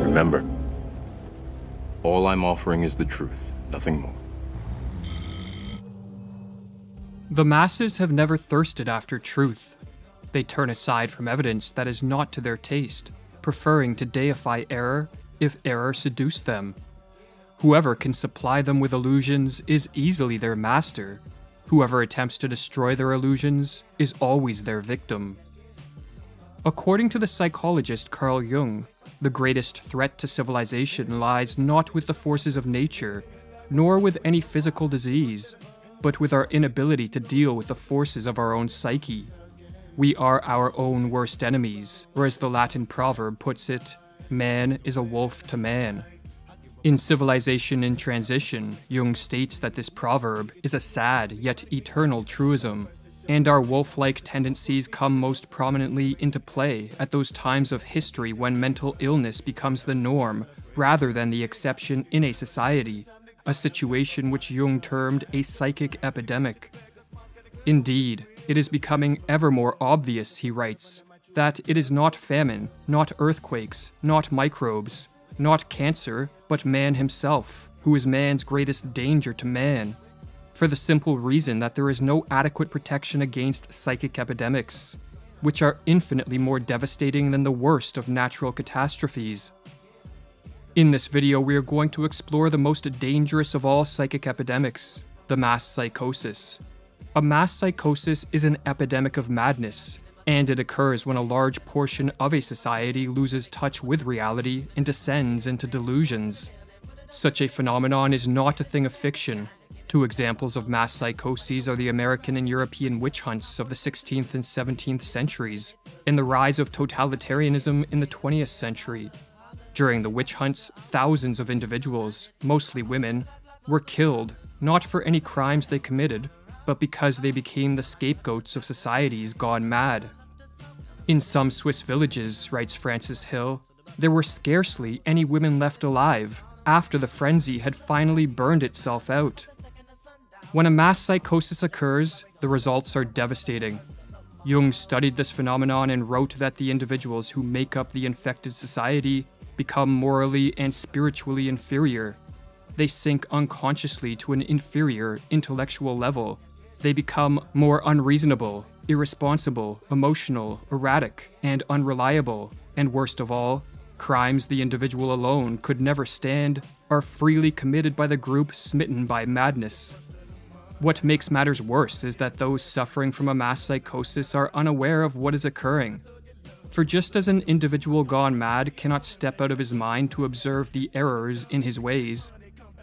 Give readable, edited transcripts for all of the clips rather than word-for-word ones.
Remember, all I'm offering is the truth, nothing more. The masses have never thirsted after truth. They turn aside from evidence that is not to their taste, preferring to deify error if error seduced them. Whoever can supply them with illusions is easily their master. Whoever attempts to destroy their illusions is always their victim. According to the psychologist Carl Jung, the greatest threat to civilization lies not with the forces of nature, nor with any physical disease, but with our inability to deal with the forces of our own psyche. We are our own worst enemies, or as the Latin proverb puts it, man is a wolf to man. In Civilization in Transition, Jung states that this proverb is a sad yet eternal truism, and our wolf-like tendencies come most prominently into play at those times of history when mental illness becomes the norm rather than the exception in a society, a situation which Jung termed a psychic epidemic. Indeed, it is becoming ever more obvious, he writes, that it is not famine, not earthquakes, not microbes, not cancer, but man himself, who is man's greatest danger to man, for the simple reason that there is no adequate protection against psychic epidemics, which are infinitely more devastating than the worst of natural catastrophes. In this video, we are going to explore the most dangerous of all psychic epidemics, the mass psychosis. A mass psychosis is an epidemic of madness, and it occurs when a large portion of a society loses touch with reality and descends into delusions. Such a phenomenon is not a thing of fiction. Two examples of mass psychoses are the American and European witch hunts of the 16th and 17th centuries, and the rise of totalitarianism in the 20th century. During the witch hunts, thousands of individuals, mostly women, were killed, not for any crimes they committed, but because they became the scapegoats of societies gone mad. In some Swiss villages, writes Francis Hill, there were scarcely any women left alive after the frenzy had finally burned itself out. When a mass psychosis occurs, the results are devastating. Jung studied this phenomenon and wrote that the individuals who make up the infected society become morally and spiritually inferior. They sink unconsciously to an inferior intellectual level. They become more unreasonable, irresponsible, emotional, erratic, and unreliable, and worst of all, crimes the individual alone could never stand are freely committed by the group smitten by madness. What makes matters worse is that those suffering from a mass psychosis are unaware of what is occurring. For just as an individual gone mad cannot step out of his mind to observe the errors in his ways,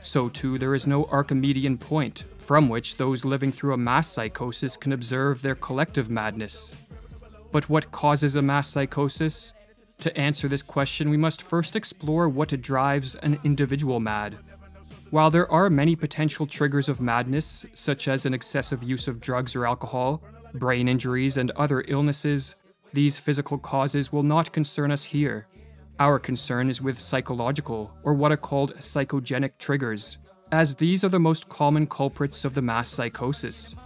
so too there is no Archimedean point from which those living through a mass psychosis can observe their collective madness. But what causes a mass psychosis? To answer this question, we must first explore what drives an individual mad. While there are many potential triggers of madness, such as an excessive use of drugs or alcohol, brain injuries, and other illnesses, these physical causes will not concern us here. Our concern is with psychological, or what are called psychogenic triggers, as these are the most common culprits of the mass psychosis.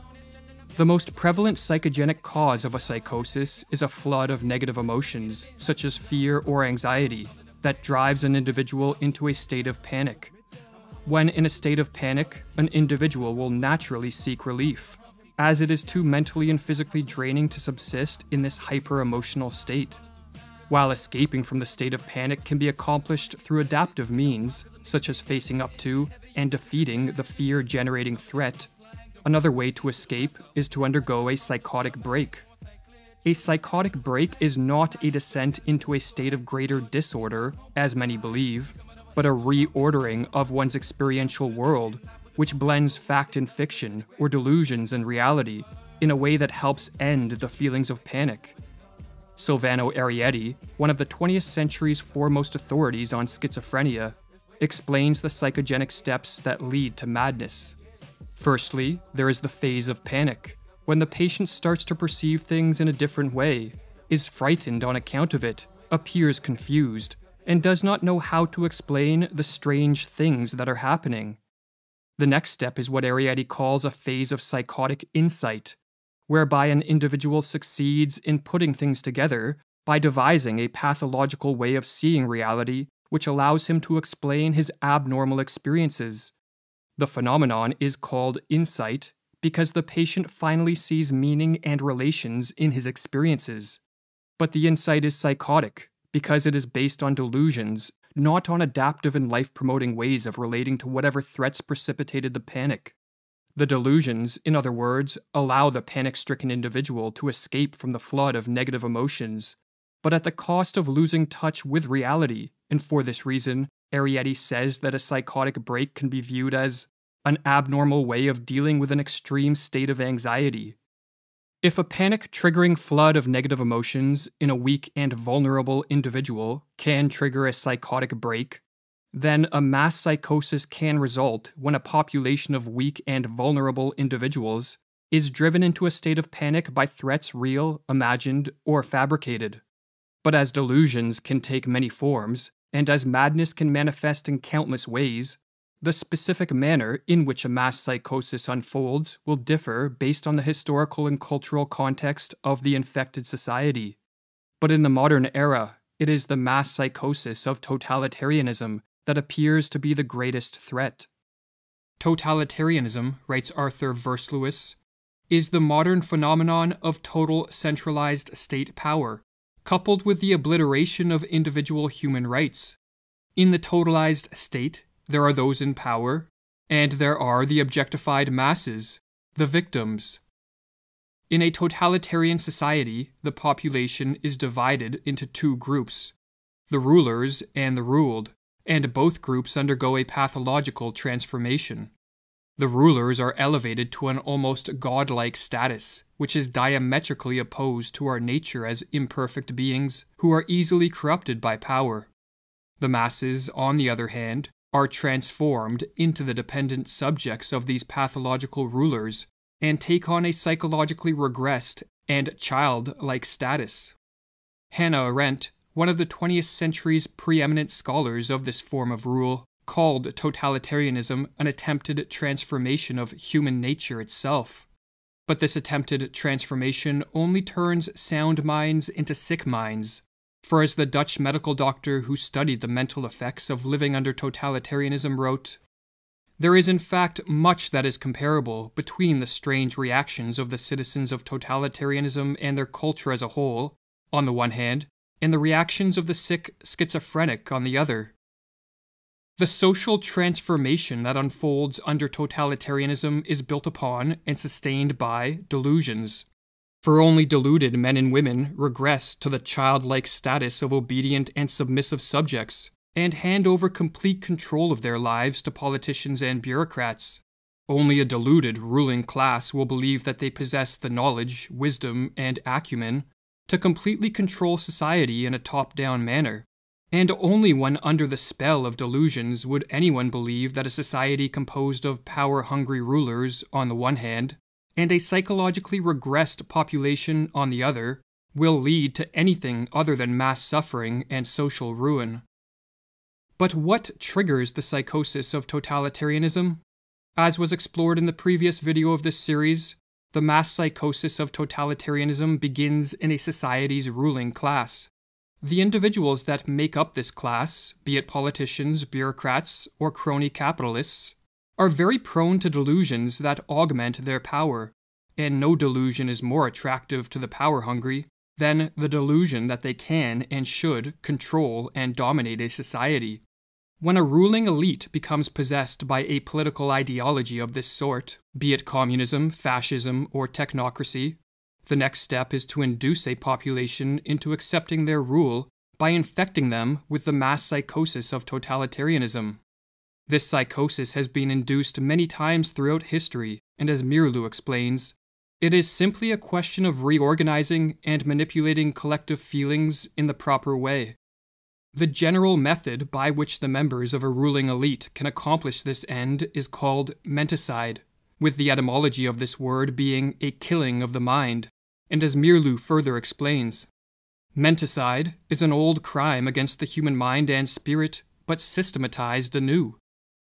The most prevalent psychogenic cause of a psychosis is a flood of negative emotions, such as fear or anxiety, that drives an individual into a state of panic. When in a state of panic, an individual will naturally seek relief, as it is too mentally and physically draining to subsist in this hyper-emotional state. While escaping from the state of panic can be accomplished through adaptive means, such as facing up to and defeating the fear-generating threat, another way to escape is to undergo a psychotic break. A psychotic break is not a descent into a state of greater disorder, as many believe, but a reordering of one's experiential world, which blends fact and fiction, or delusions and reality, in a way that helps end the feelings of panic. Silvano Arietti, one of the 20th century's foremost authorities on schizophrenia, explains the psychogenic steps that lead to madness. Firstly, there is the phase of panic, when the patient starts to perceive things in a different way, is frightened on account of it, appears confused, and does not know how to explain the strange things that are happening. The next step is what Arietti calls a phase of psychotic insight, whereby an individual succeeds in putting things together by devising a pathological way of seeing reality which allows him to explain his abnormal experiences. The phenomenon is called insight because the patient finally sees meaning and relations in his experiences. But the insight is psychotic because it is based on delusions, not on adaptive and life-promoting ways of relating to whatever threats precipitated the panic. The delusions, in other words, allow the panic-stricken individual to escape from the flood of negative emotions, but at the cost of losing touch with reality, and for this reason, Arietti says that a psychotic break can be viewed as an abnormal way of dealing with an extreme state of anxiety. If a panic-triggering flood of negative emotions in a weak and vulnerable individual can trigger a psychotic break, then a mass psychosis can result when a population of weak and vulnerable individuals is driven into a state of panic by threats real, imagined, or fabricated. But as delusions can take many forms, and as madness can manifest in countless ways, the specific manner in which a mass psychosis unfolds will differ based on the historical and cultural context of the infected society. But in the modern era, it is the mass psychosis of totalitarianism that appears to be the greatest threat. Totalitarianism, writes Arthur Versluis, is the modern phenomenon of total centralized state power, coupled with the obliteration of individual human rights. In the totalized state, there are those in power, and there are the objectified masses, the victims. In a totalitarian society, the population is divided into two groups, the rulers and the ruled, and both groups undergo a pathological transformation. The rulers are elevated to an almost godlike status, which is diametrically opposed to our nature as imperfect beings who are easily corrupted by power. The masses, on the other hand, are transformed into the dependent subjects of these pathological rulers and take on a psychologically regressed and childlike status. Hannah Arendt, one of the 20th century's preeminent scholars of this form of rule, called totalitarianism an attempted transformation of human nature itself. But this attempted transformation only turns sound minds into sick minds. For as the Dutch medical doctor who studied the mental effects of living under totalitarianism wrote, "There is in fact much that is comparable between the strange reactions of the citizens of totalitarianism and their culture as a whole, on the one hand, and the reactions of the sick schizophrenic on the other. The social transformation that unfolds under totalitarianism is built upon and sustained by delusions. For only deluded men and women regress to the childlike status of obedient and submissive subjects, and hand over complete control of their lives to politicians and bureaucrats. Only a deluded ruling class will believe that they possess the knowledge, wisdom, and acumen to completely control society in a top-down manner, and only when under the spell of delusions would anyone believe that a society composed of power-hungry rulers on the one hand, and a psychologically regressed population on the other, will lead to anything other than mass suffering and social ruin. But what triggers the psychosis of totalitarianism? As was explored in the previous video of this series, the mass psychosis of totalitarianism begins in a society's ruling class. The individuals that make up this class, be it politicians, bureaucrats, or crony capitalists, are very prone to delusions that augment their power, and no delusion is more attractive to the power-hungry than the delusion that they can and should control and dominate a society. When a ruling elite becomes possessed by a political ideology of this sort, be it communism, fascism, or technocracy, the next step is to induce a population into accepting their rule by infecting them with the mass psychosis of totalitarianism. This psychosis has been induced many times throughout history, and as Mirlu explains, it is simply a question of reorganizing and manipulating collective feelings in the proper way. The general method by which the members of a ruling elite can accomplish this end is called menticide, with the etymology of this word being a killing of the mind, and as Mirlu further explains, menticide is an old crime against the human mind and spirit, but systematized anew.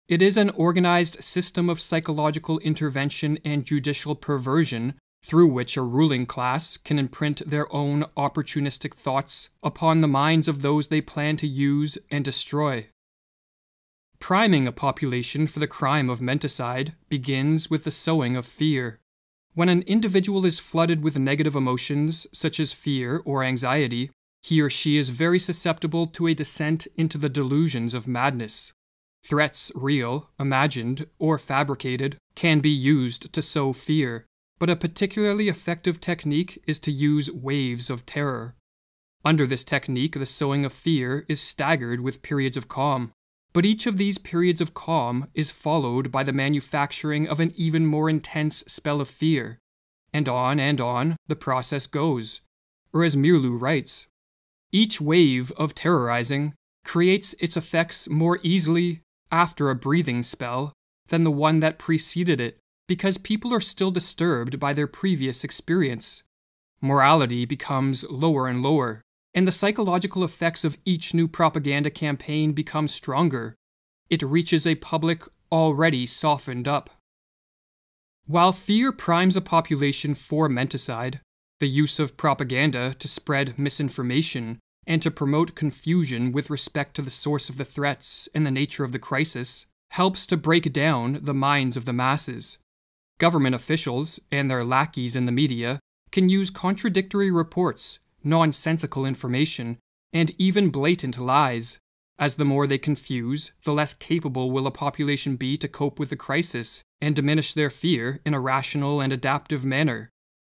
It is an organized system of psychological intervention and judicial perversion through which a ruling class can imprint their own opportunistic thoughts upon the minds of those they plan to use and destroy. Priming a population for the crime of menticide begins with the sowing of fear. When an individual is flooded with negative emotions, such as fear or anxiety, he or she is very susceptible to a descent into the delusions of madness. Threats, real, imagined, or fabricated, can be used to sow fear, but a particularly effective technique is to use waves of terror. Under this technique, the sowing of fear is staggered with periods of calm, but each of these periods of calm is followed by the manufacturing of an even more intense spell of fear, and on the process goes. Or as Mirlu writes, each wave of terrorizing creates its effects more easily after a breathing spell than the one that preceded it, because people are still disturbed by their previous experience. Morality becomes lower and lower, and the psychological effects of each new propaganda campaign become stronger. It reaches a public already softened up. While fear primes a population for menticide, the use of propaganda to spread misinformation and to promote confusion with respect to the source of the threats and the nature of the crisis helps to break down the minds of the masses. Government officials and their lackeys in the media can use contradictory reports, nonsensical information, and even blatant lies. As the more they confuse, the less capable will a population be to cope with the crisis and diminish their fear in a rational and adaptive manner.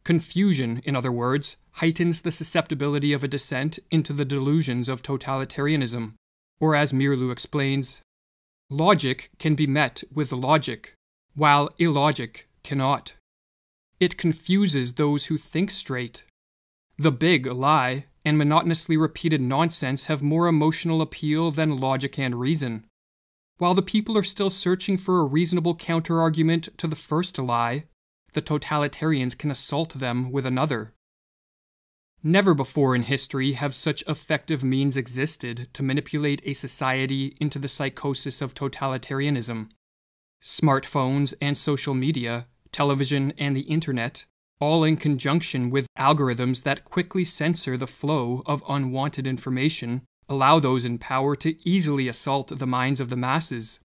Confusion, in other words, heightens the susceptibility of a descent into the delusions of totalitarianism. Or as Mirlu explains, logic can be met with logic, while illogic cannot. It confuses those who think straight. The big lie and monotonously repeated nonsense have more emotional appeal than logic and reason. While the people are still searching for a reasonable counter-argument to the first lie, the totalitarians can assault them with another. Never before in history have such effective means existed to manipulate a society into the psychosis of totalitarianism. Smartphones and social media, television and the internet, all in conjunction with algorithms that quickly censor the flow of unwanted information, allow those in power to easily assault the minds of the masses.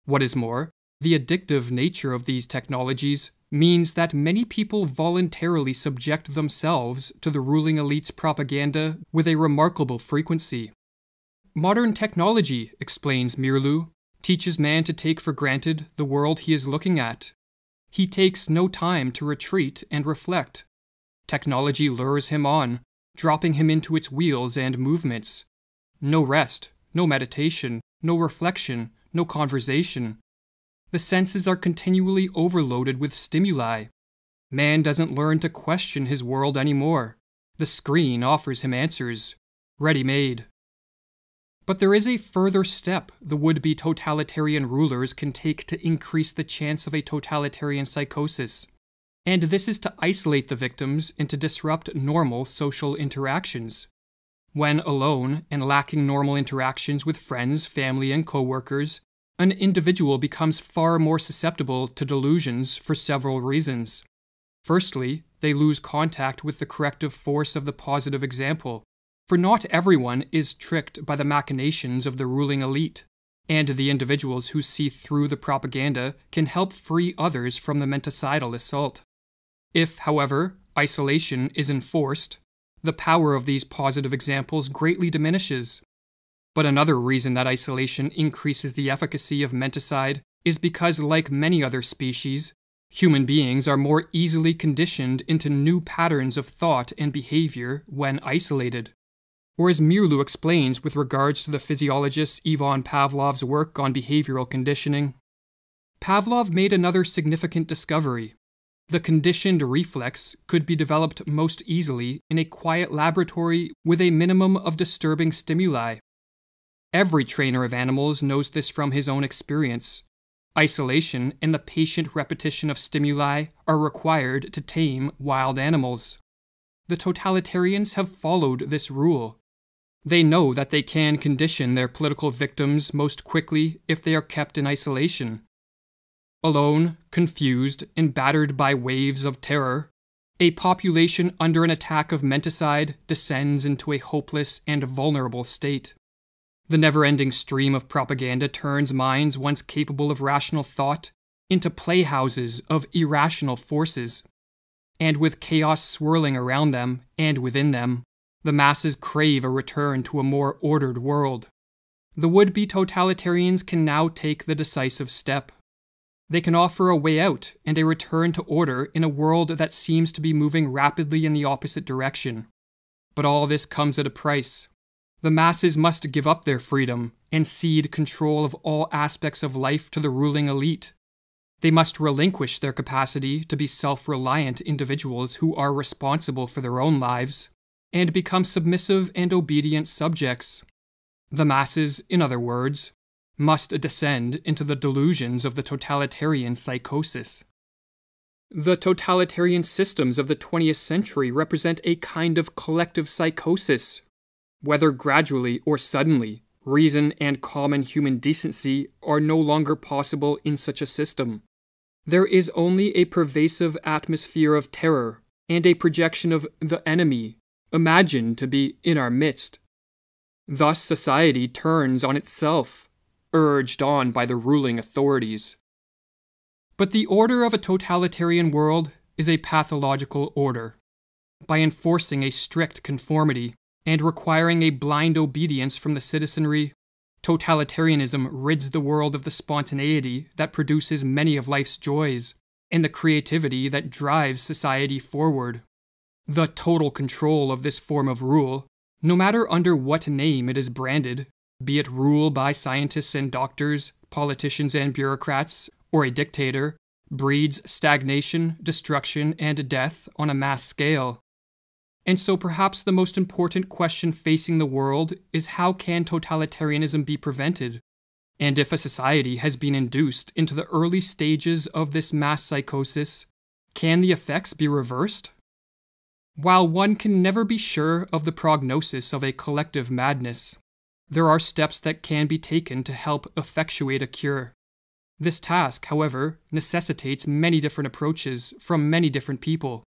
What is more, the addictive nature of these technologies means that many people voluntarily subject themselves to the ruling elite's propaganda with a remarkable frequency. Modern technology, explains Mirlu, teaches man to take for granted the world he is looking at. He takes no time to retreat and reflect. Technology lures him on, dropping him into its wheels and movements. No rest, no meditation, no reflection, no conversation. The senses are continually overloaded with stimuli. Man doesn't learn to question his world anymore. The screen offers him answers, ready-made. But there is a further step the would-be totalitarian rulers can take to increase the chance of a totalitarian psychosis, and this is to isolate the victims and to disrupt normal social interactions. When alone and lacking normal interactions with friends, family, and co-workers, an individual becomes far more susceptible to delusions for several reasons. Firstly, they lose contact with the corrective force of the positive example, for not everyone is tricked by the machinations of the ruling elite, and the individuals who see through the propaganda can help free others from the menticidal assault. If, however, isolation is enforced, the power of these positive examples greatly diminishes. But another reason that isolation increases the efficacy of menticide is because, like many other species, human beings are more easily conditioned into new patterns of thought and behavior when isolated. Or as Mirlu explains with regards to the physiologist Ivan Pavlov's work on behavioral conditioning, Pavlov made another significant discovery. The conditioned reflex could be developed most easily in a quiet laboratory with a minimum of disturbing stimuli. Every trainer of animals knows this from his own experience. Isolation and the patient repetition of stimuli are required to tame wild animals. The totalitarians have followed this rule. They know that they can condition their political victims most quickly if they are kept in isolation. Alone, confused, and battered by waves of terror, A population under an attack of menticide descends into a hopeless and vulnerable state. The never-ending stream of propaganda turns minds once capable of rational thought into playhouses of irrational forces. And with chaos swirling around them and within them, the masses crave a return to a more ordered world. The would-be totalitarians can now take the decisive step. They can offer a way out and a return to order in a world that seems to be moving rapidly in the opposite direction. But all this comes at a price. The masses must give up their freedom and cede control of all aspects of life to the ruling elite. They must relinquish their capacity to be self-reliant individuals who are responsible for their own lives, and become submissive and obedient subjects. The masses, in other words, must descend into the delusions of the totalitarian psychosis. The totalitarian systems of the 20th century represent a kind of collective psychosis. Whether gradually or suddenly, reason and common human decency are no longer possible in such a system. There is only a pervasive atmosphere of terror and a projection of the enemy, imagined to be in our midst. Thus society turns on itself, urged on by the ruling authorities. But the order of a totalitarian world is a pathological order. By enforcing a strict conformity and requiring a blind obedience from the citizenry, totalitarianism rids the world of the spontaneity that produces many of life's joys, and the creativity that drives society forward. The total control of this form of rule, no matter under what name it is branded, be it rule by scientists and doctors, politicians and bureaucrats, or a dictator, breeds stagnation, destruction, and death on a mass scale. And so perhaps the most important question facing the world is how can totalitarianism be prevented? And if a society has been induced into the early stages of this mass psychosis, can the effects be reversed? While one can never be sure of the prognosis of a collective madness, there are steps that can be taken to help effectuate a cure. This task, however, necessitates many different approaches from many different people.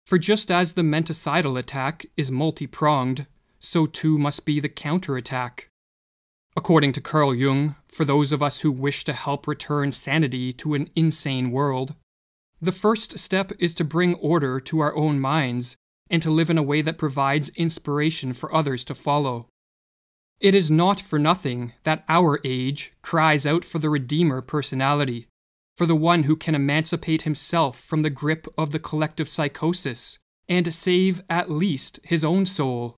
For just as the menticidal attack is multi-pronged, so too must be the counterattack. According to Carl Jung, for those of us who wish to help return sanity to an insane world, the first step is to bring order to our own minds and to live in a way that provides inspiration for others to follow. It is not for nothing that our age cries out for the Redeemer personality, for the one who can emancipate himself from the grip of the collective psychosis and save at least his own soul,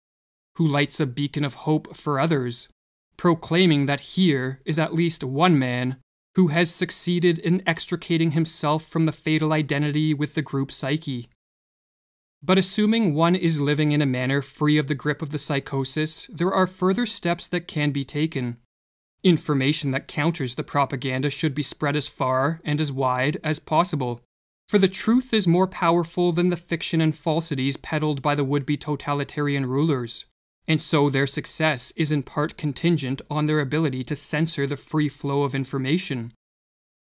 who lights a beacon of hope for others, proclaiming that here is at least one man who has succeeded in extricating himself from the fatal identity with the group psyche. But assuming one is living in a manner free of the grip of the psychosis, there are further steps that can be taken. Information that counters the propaganda should be spread as far and as wide as possible, for the truth is more powerful than the fiction and falsities peddled by the would-be totalitarian rulers, and so their success is in part contingent on their ability to censor the free flow of information.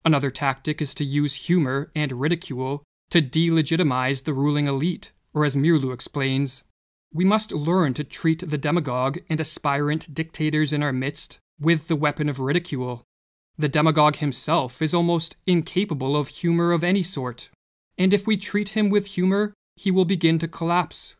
Another tactic is to use humor and ridicule to delegitimize the ruling elite, or as Mirlu explains, we must learn to treat the demagogue and aspirant dictators in our midst with the weapon of ridicule. The demagogue himself is almost incapable of humor of any sort, and if we treat him with humor, he will begin to collapse.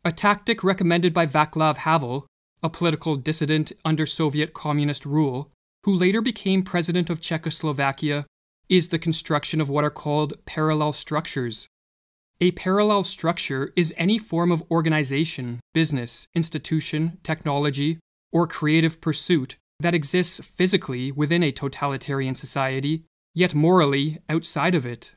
A tactic recommended by Václav Havel, a political dissident under Soviet communist rule, who later became president of Czechoslovakia, is the construction of what are called parallel structures. A parallel structure is any form of organization, business, institution, technology, or creative pursuit that exists physically within a totalitarian society, yet morally outside of it.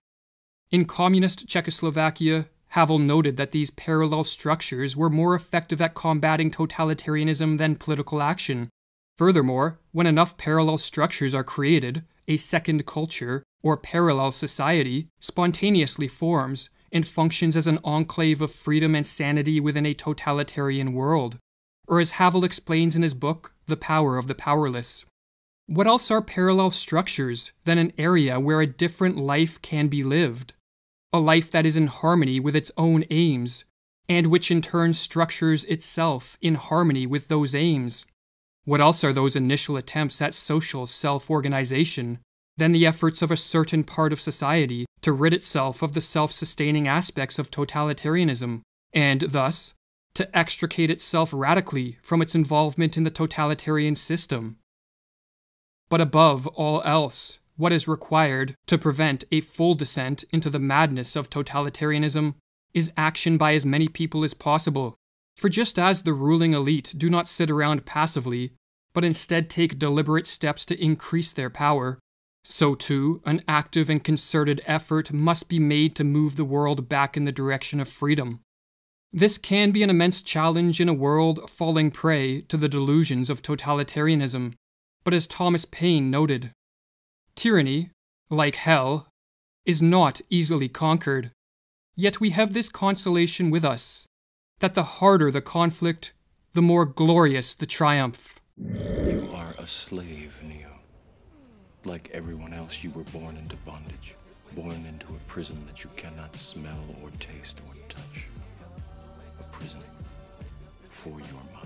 In communist Czechoslovakia, Havel noted that these parallel structures were more effective at combating totalitarianism than political action. Furthermore, when enough parallel structures are created, a second culture, or parallel society, spontaneously forms and functions as an enclave of freedom and sanity within a totalitarian world. Or as Havel explains in his book, The Power of the Powerless. What else are parallel structures than an area where a different life can be lived? a life that is in harmony with its own aims, and which in turn structures itself in harmony with those aims. What else are those initial attempts at social self-organization than the efforts of a certain part of society to rid itself of the self-sustaining aspects of totalitarianism, and thus to extricate itself radically from its involvement in the totalitarian system? But above all else, what is required to prevent a full descent into the madness of totalitarianism is action by as many people as possible. For just as the ruling elite do not sit around passively, but instead take deliberate steps to increase their power, so too an active and concerted effort must be made to move the world back in the direction of freedom. This can be an immense challenge in a world falling prey to the delusions of totalitarianism, but as Thomas Paine noted, tyranny, like hell, is not easily conquered. Yet we have this consolation with us, that the harder the conflict, the more glorious the triumph. You are a slave, Neo. Like everyone else, you were born into bondage, born into a prison that you cannot smell or taste or touch. A prison for your mind.